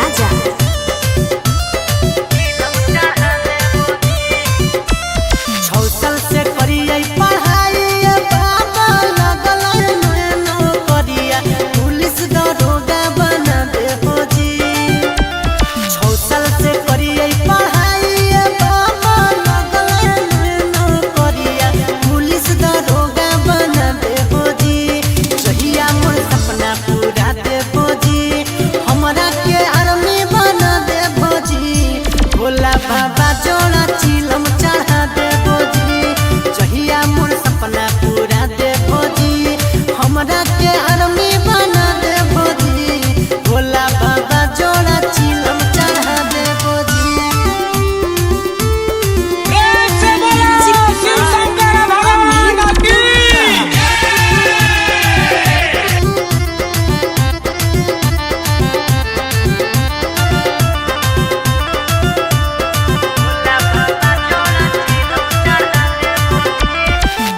राजा। से करिए पढ़ाई बाबा लगल नौकरिया पुलिस दरोगा बना दे हो जी। 6 साल से करिए पढ़ाई बाबा लगल नौकरिया पुलिस दरोगा बना दे हो जी। जहिया मोर सपना पूरा दे हो जी, हमरा के आर्मी बना दे हो जी। भोला बाबा जोड़ा चिलम चढ़ा दे हो जी। जहिया मोर सपना पूरा दे हो जी, हमरा के आर्मी बना दे हो जी। भोला बाबा जोड़ा चिलम चढ़ा दे हो जी। प्रेम से बोलो शिव शंकर भगवान की।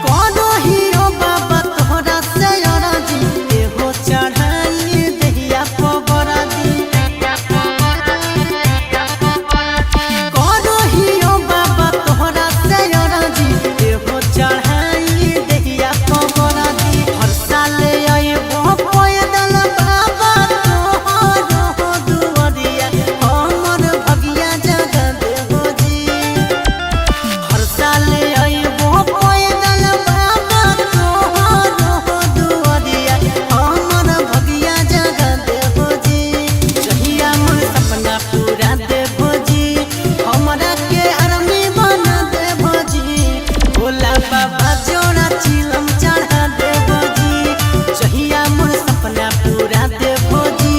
कोनो हीरो बाबा तोहरा से अरजी एहो चढ़ाई दहिया पबरा दी। कोनो हीरो बाबा तोहरा से अरजी एहो चढ़ाई दहिया पबरा दी। हर साल अइबो पैदल बाबा तोहरो दुआरिया हमर भगिया जगा दे हो जी। हर साल अइबो पैदल बाबा तोहरो दुआरिया हमर भगिया जगा दे हो जी। जहिया मोर सपना पूरा दे हो जी, हमरा के आर्मी बना दे हो जी। भोला बाबा जोड़ा चिलम चढ़ा दे हो जी। जहिया मोर सपना पूरा दे हो जी,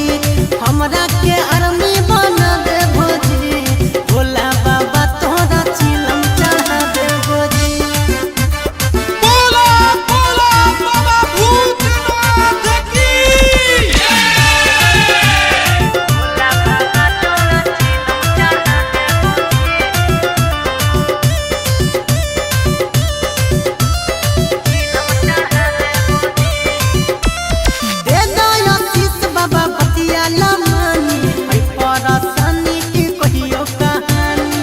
हमरा के आर्मी बना दे हो जी। भोला बाबा तोहरा चिलम चढ़ा दे हो जी। बोलो बोलो बाबा भूतनाथ की। दे दया शीश बाबा बतिया लमानी, है परेशानी की कहियो कहानी।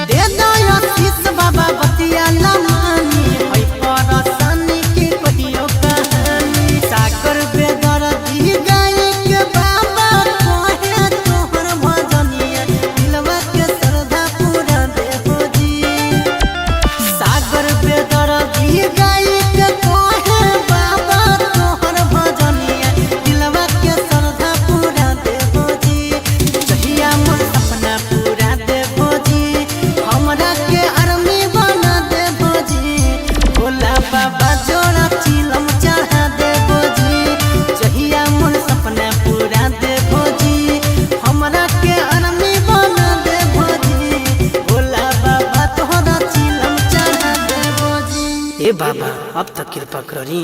दे दया शीश बाबा बतिया लमानी, है परेशानी की कहियो कहानी। सागर बेदर्दी गाई के बाबा कहे तोहर भजनिया, दिलवा के श्रद्धा पूरा दे हो जी। सागर बेदर्दी गाई के कहे बाबा तोहर भजनिया, दिलवा के श्रद्धा पूरा दे हो जी। जहिया मोर सपना पूरा दे हो जी, हमरा के आर्मी बना दे हो जी। भोला बाबा जोड़ा चिलम चढ़ा दे हो जी। जहिया मोर सपना पूरा दे हो जी, हमरा के आर्मी बना दे हो जी। भोला बाबा तोहरा चिलम चढ़ा दे हो जी। ए बाबा अब तक कृपा करी।